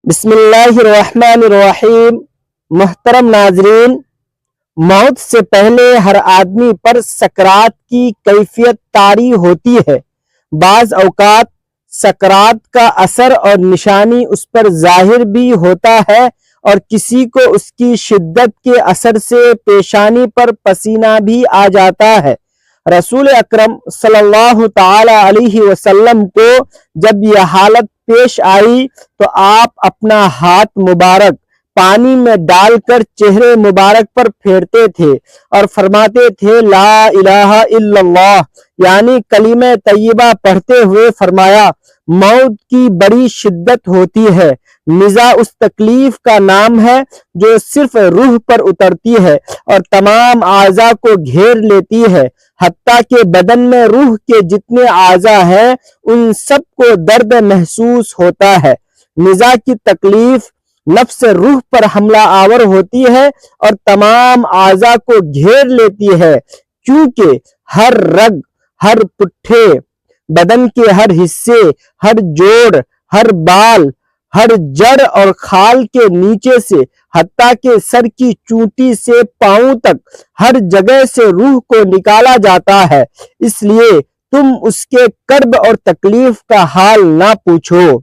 بسم اللہ الرحمن الرحیم۔ محترم ناظرین، موت سے پہلے ہر آدمی پر سکرات کی کیفیت طاری ہوتی ہے۔ بعض اوقات سکرات کا اثر اور نشانی اس پر ظاہر بھی ہوتا ہے اور کسی کو اس کی شدت کے اثر سے پیشانی پر پسینہ بھی آ جاتا ہے۔ رسول اکرم صلی اللہ تعالی علیہ وسلم کو جب یہ حالت پیش آئی تو آپ اپنا ہاتھ مبارک پانی میں ڈال کر چہرے مبارک پر پھیرتے تھے اور فرماتے تھے لا الہ الا اللہ، یعنی کلمہ طیبہ پڑھتے ہوئے فرمایا موت کی بڑی شدت ہوتی ہے۔ نزا اس تکلیف کا نام ہے جو صرف روح پر اترتی ہے اور تمام اعضاء کو گھیر لیتی ہے، حتیٰ کہ بدن میں روح کے جتنے اعضاء ہیں ان سب کو درد محسوس ہوتا ہے۔ نزا کی تکلیف نفس روح پر حملہ آور ہوتی ہے اور تمام اعضاء کو گھیر لیتی ہے، کیونکہ ہر رگ، ہر پٹھے، بدن کے ہر حصے، ہر جوڑ، ہر بال، ہر جڑ اور کھال کے نیچے سے حتیٰ کہ سر کی چونٹی سے پاؤں تک ہر جگہ سے روح کو نکالا جاتا ہے۔ اس لیے تم اس کے کرب اور تکلیف کا حال نہ پوچھو۔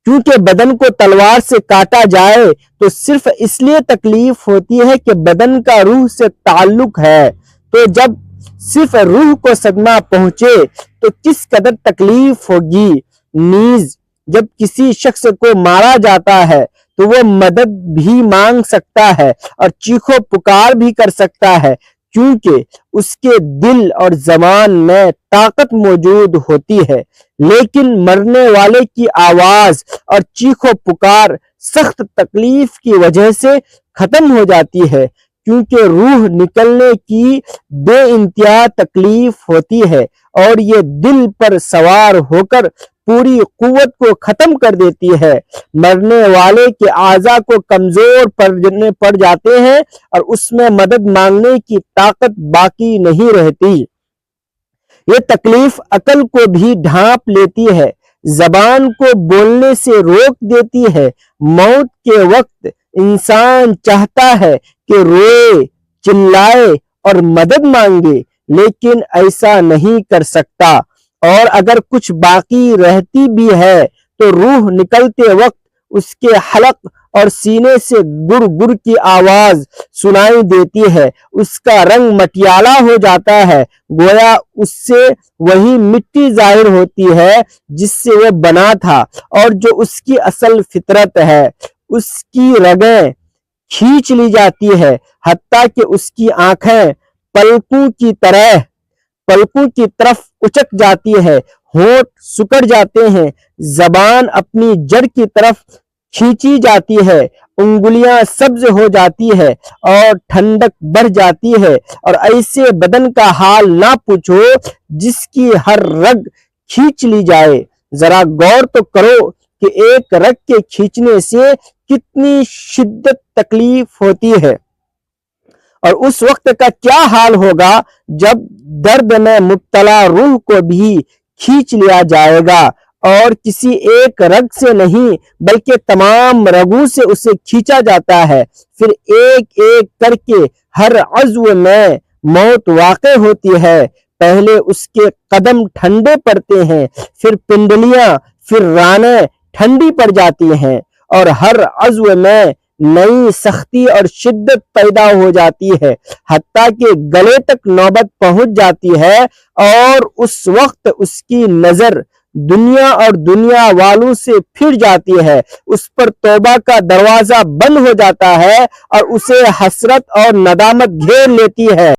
کیونکہ بدن کو تلوار سے کاٹا جائے تو صرف اس لیے تکلیف ہوتی ہے کہ بدن کا روح سے تعلق ہے، تو جب صرف روح کو صدمہ پہنچے تو کس قدر تکلیف ہوگی۔ نیز جب کسی شخص کو مارا جاتا ہے تو وہ مدد بھی مانگ سکتا ہے اور چیخ و پکار بھی کر سکتا ہے، کیونکہ اس کے دل اور زبان میں طاقت موجود ہوتی ہے، لیکن مرنے والے کی آواز اور چیخ و پکار سخت تکلیف کی وجہ سے ختم ہو جاتی ہے، کیونکہ روح نکلنے کی بے انتہا تکلیف ہوتی ہے اور یہ دل پر سوار ہو کر پوری قوت کو ختم کر دیتی ہے۔ مرنے والے کے اعضاء کو کمزور پڑ جاتے ہیں اور اس میں مدد مانگنے کی طاقت باقی نہیں رہتی۔ یہ تکلیف عقل کو بھی ڈھانپ لیتی ہے، زبان کو بولنے سے روک دیتی ہے۔ موت کے وقت انسان چاہتا ہے کہ روئے، چلائے اور مدد مانگے، لیکن ایسا نہیں کر سکتا، اور اگر کچھ باقی رہتی بھی ہے تو روح نکلتے وقت اس کے حلق اور سینے سے گر گر کی آواز سنائی دیتی ہے۔ اس کا رنگ مٹیالہ ہو جاتا ہے، گویا اس سے وہی مٹی ظاہر ہوتی ہے جس سے وہ بنا تھا اور جو اس کی اصل فطرت ہے۔ اس کی رگیں کھینچ لی جاتی ہے، حتیٰ کہ اس کی آنکھیں پلکوں کی طرف اچک جاتی ہے، ہونٹ سکڑ جاتے ہیں، زبان اپنی جڑ کی طرف کھینچی جاتی ہے، انگلیاں سبز ہو جاتی ہے اور ٹھنڈک بڑھ جاتی ہے، اور ایسے بدن کا حال نہ پوچھو جس کی ہر رگ کھینچ لی جائے۔ ذرا غور تو کرو کہ ایک رگ کے کھینچنے سے کتنی شدت تکلیف ہوتی ہے، اور اس وقت کا کیا حال ہوگا جب درد میں مبتلا روح کو بھی کھینچ لیا جائے گا، اور کسی ایک رگ سے نہیں بلکہ تمام رگوں سے اسے کھینچا جاتا ہے۔ پھر ایک ایک کر کے ہر عضو میں موت واقع ہوتی ہے۔ پہلے اس کے قدم ٹھنڈے پڑتے ہیں، پھر پنڈلیاں، پھر رانیں ٹھنڈی پڑ جاتی ہیں، اور ہر عضو میں نئی سختی اور شدت پیدا ہو جاتی ہے، حتیٰ کہ گلے تک نوبت پہنچ جاتی ہے، اور اس وقت اس کی نظر دنیا اور دنیا والوں سے پھر جاتی ہے، اس پر توبہ کا دروازہ بند ہو جاتا ہے اور اسے حسرت اور ندامت گھیر لیتی ہے۔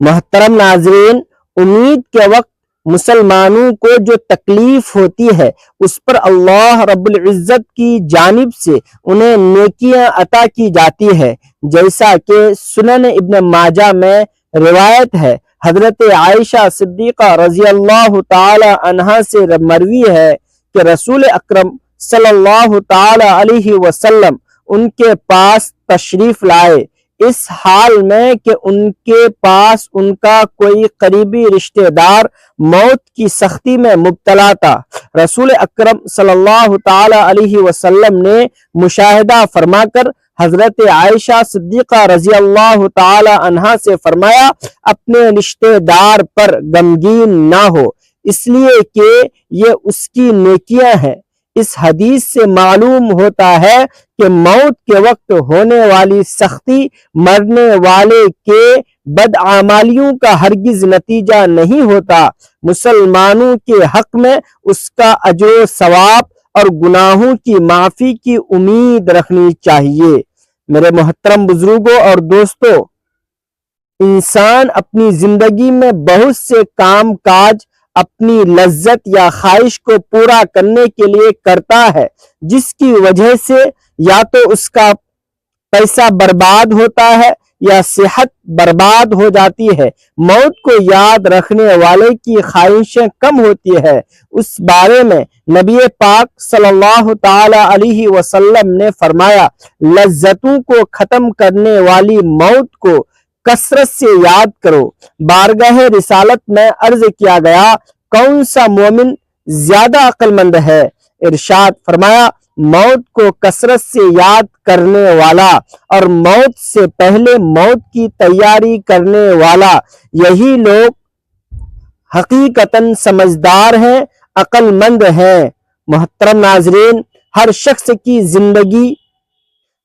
محترم ناظرین، امید کے وقت مسلمانوں کو جو تکلیف ہوتی ہے اس پر اللہ رب العزت کی جانب سے انہیں نیکیاں عطا کی جاتی ہے، جیسا کہ سنن ابن ماجہ میں روایت ہے۔ حضرت عائشہ صدیقہ رضی اللہ تعالی عنہا سے مروی ہے کہ رسول اکرم صلی اللہ تعالی علیہ وسلم ان کے پاس تشریف لائے۔ اس حال میں کہ ان کے پاس ان کا کوئی قریبی رشتہ دار موت کی سختی میں مبتلا تھا۔ رسول اکرم صلی اللہ تعالی علیہ وسلم نے مشاہدہ فرما کر حضرت عائشہ صدیقہ رضی اللہ تعالی عنہا سے فرمایا، اپنے رشتہ دار پر غمگین نہ ہو، اس لیے کہ یہ اس کی نیکیاں ہیں۔ اس حدیث سے معلوم ہوتا ہے کہ موت کے وقت ہونے والی سختی مرنے والے کے بدعمالیوں کا ہرگز نتیجہ نہیں ہوتا۔ مسلمانوں کے حق میں اس کا اجر و ثواب اور گناہوں کی معافی کی امید رکھنی چاہیے۔ میرے محترم بزرگوں اور دوستوں، انسان اپنی زندگی میں بہت سے کام کاج اپنی لذت یا خواہش کو پورا کرنے کے لیے کرتا ہے، جس کی وجہ سے یا تو اس کا پیسہ برباد ہوتا ہے یا صحت برباد ہو جاتی ہے۔ موت کو یاد رکھنے والے کی خواہشیں کم ہوتی ہے۔ اس بارے میں نبی پاک صلی اللہ تعالی علیہ وسلم نے فرمایا، لذتوں کو ختم کرنے والی موت کو کثرت سے یاد کرو۔ بارگاہ رسالت میں عرض کیا گیا، کون سا مومن زیادہ عقل مند ہے؟ ارشاد فرمایا، موت کو کثرت سے یاد کرنے والا اور موت سے پہلے موت کی تیاری کرنے والا، یہی لوگ حقیقتاً سمجھدار ہیں، عقل مند ہیں۔ محترم ناظرین، ہر شخص کی زندگی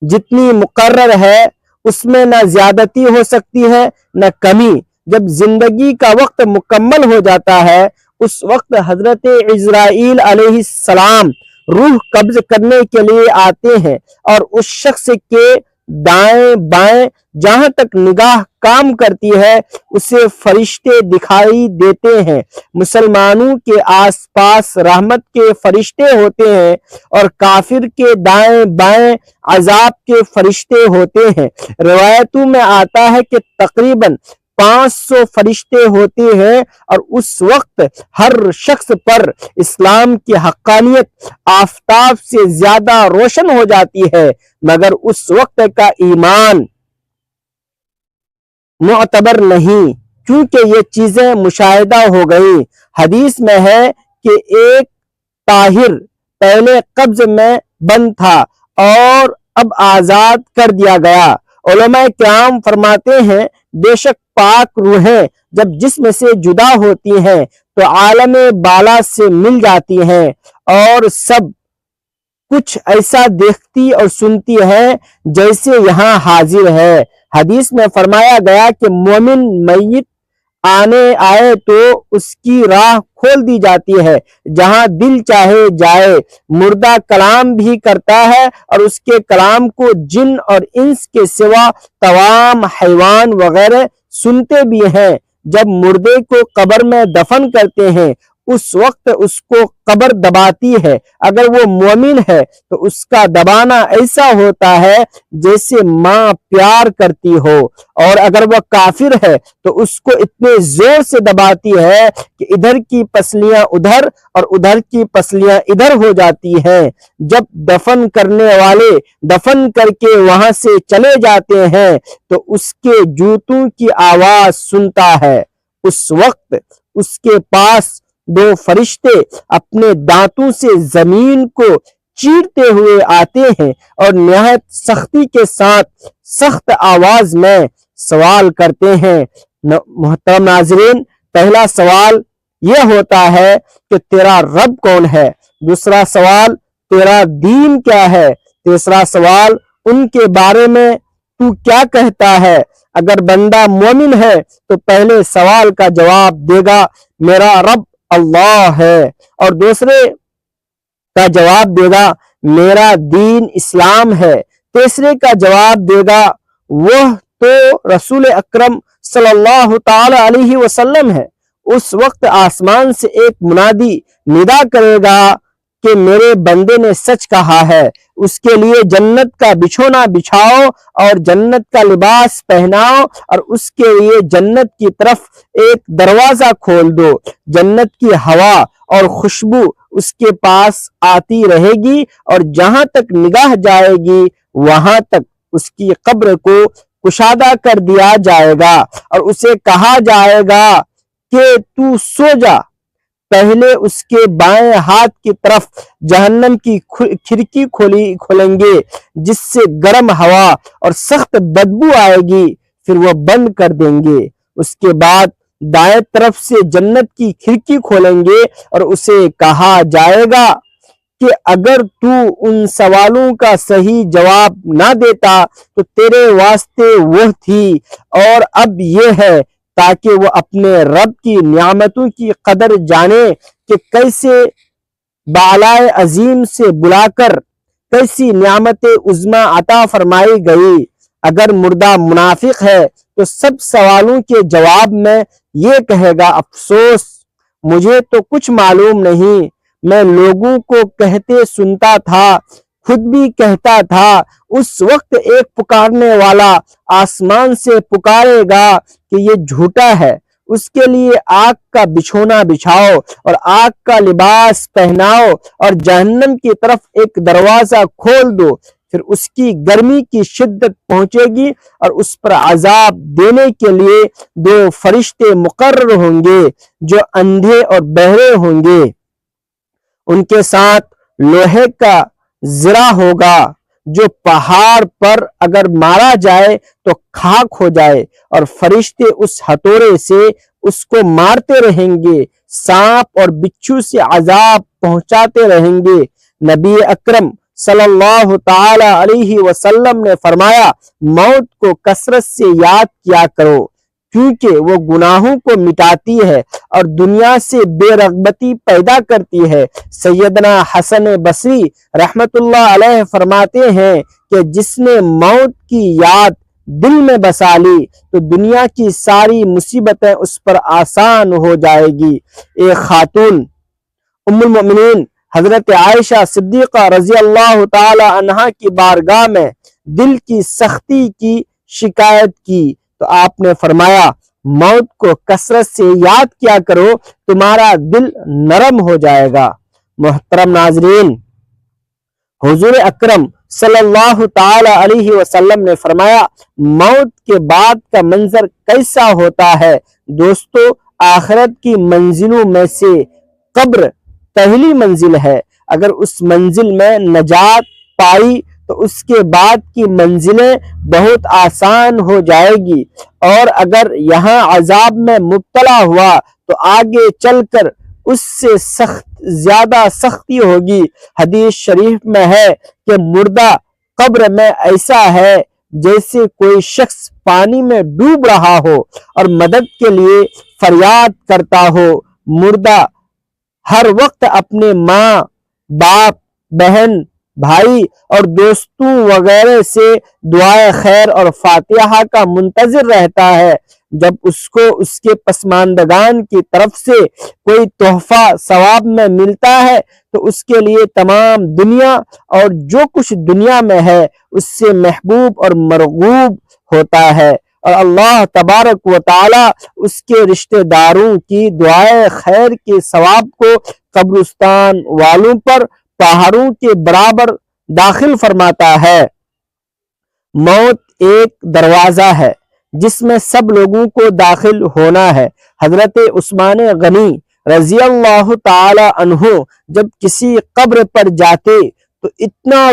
جتنی مقرر ہے اس میں نہ زیادتی ہو سکتی ہے نہ کمی۔ جب زندگی کا وقت مکمل ہو جاتا ہے، اس وقت حضرت عزرائیل علیہ السلام روح قبض کرنے کے لیے آتے ہیں اور اس شخص کے دائیں بائیں جہاں تک نگاہ کام کرتی ہے اسے فرشتے دکھائی دیتے ہیں۔ مسلمانوں کے آس پاس رحمت کے فرشتے ہوتے ہیں اور کافر کے دائیں بائیں عذاب کے فرشتے ہوتے ہیں۔ روایتوں میں آتا ہے کہ تقریباً 500 فرشتے ہوتے ہیں اور اس وقت ہر شخص پر اسلام کی حقانیت آفتاب سے زیادہ روشن ہو جاتی ہے، مگر اس وقت کا ایمان معتبر نہیں، کیونکہ یہ چیزیں مشاہدہ ہو گئی۔ حدیث میں ہے کہ ایک طاہر پہلے قبض میں بند تھا اور اب آزاد کر دیا گیا۔ علماء کرام فرماتے ہیں، بے شک پاک روحیں جب جسم سے جدا ہوتی ہیں تو عالم بالا سے مل جاتی ہیں اور سب کچھ ایسا دیکھتی اور سنتی ہے جیسے یہاں حاضر ہے۔ حدیث میں فرمایا گیا کہ مومن میت آئے تو اس کی راہ کھول دی جاتی ہے، جہاں دل چاہے جائے۔ مردہ کلام بھی کرتا ہے اور اس کے کلام کو جن اور انس کے سوا تمام حیوان وغیرہ سنتے بھی ہیں۔ جب مردے کو قبر میں دفن کرتے ہیں اس وقت اس کو قبر دباتی ہے۔ اگر وہ مومن ہے تو اس کا دبانا ایسا ہوتا ہے جیسے ماں پیار کرتی ہو، اور اگر وہ کافر ہے تو اس کو اتنے زور سے دباتی ہے کہ ادھر کی پسلیاں ادھر اور ادھر کی پسلیاں ادھر ہو جاتی ہیں۔ جب دفن کرنے والے دفن کر کے وہاں سے چلے جاتے ہیں تو اس کے جوتوں کی آواز سنتا ہے۔ اس وقت اس کے پاس 2 فرشتے اپنے دانتوں سے زمین کو چیرتے ہوئے آتے ہیں اور نہایت سختی کے ساتھ سخت آواز میں سوال کرتے ہیں۔ محترم ناظرین، پہلا سوال یہ ہوتا ہے کہ تیرا رب کون ہے؟ دوسرا سوال تیرا دین کیا ہے؟ تیسرا سوال ان کے بارے میں تو کیا کہتا ہے؟ اگر بندہ مومن ہے تو پہلے سوال کا جواب دے گا میرا رب اللہ ہے، اور دوسرے کا جواب دے گا میرا دین اسلام ہے، تیسرے کا جواب دے گا وہ تو رسول اکرم صلی اللہ تعالی علیہ وسلم ہے۔ اس وقت آسمان سے ایک منادی ندا کرے گا کہ میرے بندے نے سچ کہا ہے، اس کے لیے جنت کا بچھونا بچھاؤ اور جنت کا لباس پہناؤ اور اس کے لیے جنت کی طرف ایک دروازہ کھول دو۔ جنت کی ہوا اور خوشبو اس کے پاس آتی رہے گی اور جہاں تک نگاہ جائے گی وہاں تک اس کی قبر کو کشادہ کر دیا جائے گا اور اسے کہا جائے گا کہ تو سو جا۔ پہلے اس کے بائیں ہاتھ کی طرف جہنم کی کھڑکی کھولیں گے جس سے گرم ہوا اور سخت بدبو آئے گی، پھر وہ بند کر دیں گے۔ اس کے بعد دائیں طرف سے جنت کی کھڑکی کھولیں گے اور اسے کہا جائے گا کہ اگر تو ان سوالوں کا صحیح جواب نہ دیتا تو تیرے واسطے وہ تھی، اور اب یہ ہے تاکہ وہ اپنے رب کی نعمتوں کی قدر جانے کہ کیسے بالائے عظیم سے بلا کر کیسی نعمت عظمی عطا فرمائی گئی۔ اگر مردہ منافق ہے تو سب سوالوں کے جواب میں یہ کہے گا، افسوس، مجھے تو کچھ معلوم نہیں، میں لوگوں کو کہتے سنتا تھا، خود بھی کہتا تھا۔ اس وقت ایک پکارنے والا آسمان سے پکارے گا کہ یہ جھوٹا ہے، اس کے لیے آگ کا بچھونا بچھاؤ اور آگ کا لباس پہناؤ اور جہنم کی طرف ایک دروازہ کھول دو، پھر اس کی گرمی کی شدت پہنچے گی اور اس پر عذاب دینے کے لیے 2 فرشتے مقرر ہوں گے جو اندھے اور بہرے ہوں گے۔ ان کے ساتھ لوہے کا زرہ ہوگا جو پہاڑ پر اگر مارا جائے تو خاک ہو جائے، اور فرشتے اس ہتھوڑے سے اس کو مارتے رہیں گے، سانپ اور بچھو سے عذاب پہنچاتے رہیں گے۔ نبی اکرم صلی اللہ تعالی علیہ وسلم نے فرمایا، موت کو کثرت سے یاد کیا کرو کیونکہ وہ گناہوں کو مٹاتی ہے اور دنیا سے بے رغبتی پیدا کرتی ہے۔ سیدنا حسن بصری رحمت اللہ علیہ فرماتے ہیں کہ جس نے موت کی یاد دل میں بسا لی تو دنیا کی ساری مصیبتیں اس پر آسان ہو جائے گی۔ ایک خاتون ام المؤمنین حضرت عائشہ صدیقہ رضی اللہ تعالی عنہا کی بارگاہ میں دل کی سختی کی شکایت کی تو آپ نے فرمایا، موت کو کثرت سے یاد کیا کرو، تمہارا دل نرم ہو جائے گا۔ محترم ناظرین، حضور اکرم صلی اللہ تعالی علیہ وسلم نے فرمایا، موت کے بعد کا منظر کیسا ہوتا ہے؟ دوستو، آخرت کی منزلوں میں سے قبر پہلی منزل ہے۔ اگر اس منزل میں نجات پائی تو اس کے بعد کی منزلیں بہت آسان ہو جائے گی، اور اگر یہاں عذاب میں مبتلا ہوا تو آگے چل کر اس سے زیادہ سختی ہوگی۔ حدیث شریف میں ہے کہ مردہ قبر میں ایسا ہے جیسے کوئی شخص پانی میں ڈوب رہا ہو اور مدد کے لیے فریاد کرتا ہو۔ مردہ ہر وقت اپنے ماں، باپ، بہن، بھائی اور دوستوں وغیرہ سے دعائے خیر اور فاتحہ کا منتظر رہتا ہے۔ جب اس کو اس کے پسماندگان کی طرف سے کوئی تحفہ ثواب میں ملتا ہے تو اس کے لیے تمام دنیا اور جو کچھ دنیا میں ہے اس سے محبوب اور مرغوب ہوتا ہے، اور اللہ تبارک و تعالی اس کے رشتہ داروں کی دعائے خیر کے ثواب کو قبرستان والوں پر پہاڑوں کے برابر داخل فرماتا ہے۔ موت ایک دروازہ ہے جس میں سب لوگوں کو داخل ہونا ہے۔ حضرت عثمان غنی رضی اللہ تعالی عنہ جب کسی قبر پر جاتے تو اتنا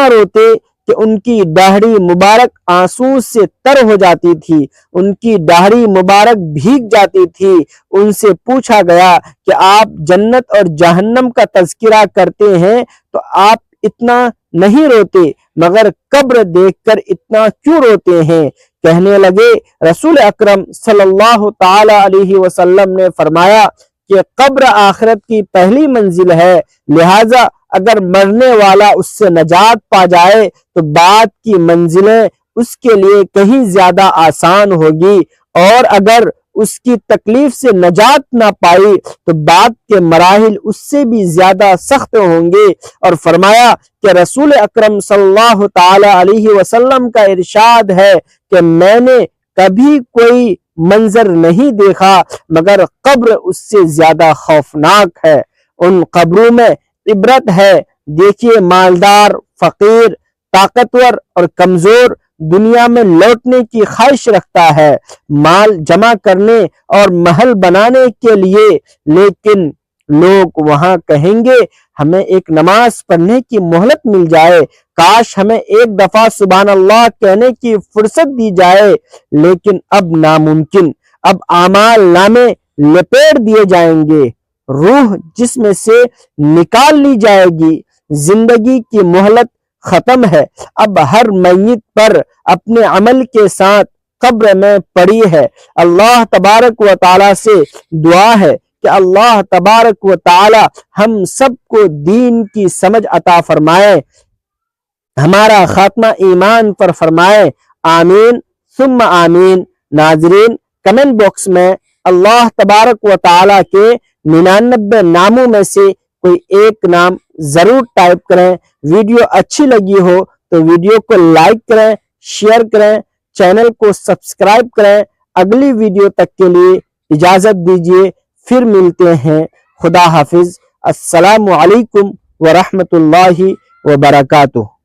روتے کہ ان کی داڑھی مبارک آنسو سے تر ہو جاتی تھی، ان کی داڑھی مبارک بھیگ جاتی تھی۔ ان سے پوچھا گیا کہ آپ جنت اور جہنم کا تذکرہ کرتے ہیں تو آپ اتنا نہیں روتے، مگر قبر دیکھ کر اتنا کیوں روتے ہیں؟ کہنے لگے، رسول اکرم صلی اللہ تعالی علیہ وسلم نے فرمایا کہ قبر آخرت کی پہلی منزل ہے، لہٰذا اگر مرنے والا اس سے نجات پا جائے تو بعد کی منزلیں اس کے لیے کہیں زیادہ آسان ہوگی، اور اگر اس کی تکلیف سے نجات نہ پائی تو بعد کے مراحل اس سے بھی زیادہ سخت ہوں گے۔ اور فرمایا کہ رسول اکرم صلی اللہ تعالی علیہ وسلم کا ارشاد ہے کہ میں نے کبھی کوئی منظر نہیں دیکھا مگر قبر اس سے زیادہ خوفناک ہے۔ ان قبروں میں عبرت ہے۔ دیکھیے، مالدار، فقیر، طاقتور اور کمزور دنیا میں لوٹنے کی خواہش رکھتا ہے، مال جمع کرنے اور محل بنانے کے لیے، لیکن لوگ وہاں کہیں گے ہمیں ایک نماز پڑھنے کی مہلت مل جائے، کاش ہمیں ایک دفعہ سبحان اللہ کہنے کی فرصت دی جائے، لیکن اب ناممکن۔ اب اعمال نامے لپیٹ دیے جائیں گے، روح جسم سے نکال لی جائے گی، زندگی کی مہلت ختم ہے۔ اب ہر میت پر اپنے عمل کے ساتھ قبر میں پڑی ہے۔ اللہ تبارک و تعالی سے دعا ہے کہ اللہ تبارک و تعالی ہم سب کو دین کی سمجھ عطا فرمائے، ہمارا خاتمہ ایمان پر فرمائے، آمین ثم آمین۔ ناظرین، کمنٹ باکس میں اللہ تبارک و تعالی کے 99 ناموں میں سے کوئی ایک نام ضرور ٹائپ کریں۔ ویڈیو اچھی لگی ہو تو ویڈیو کو لائک کریں، شیئر کریں، چینل کو سبسکرائب کریں۔ اگلی ویڈیو تک کے لیے اجازت دیجیے، پھر ملتے ہیں۔ خدا حافظ۔ السلام علیکم ورحمۃ اللہ وبرکاتہ۔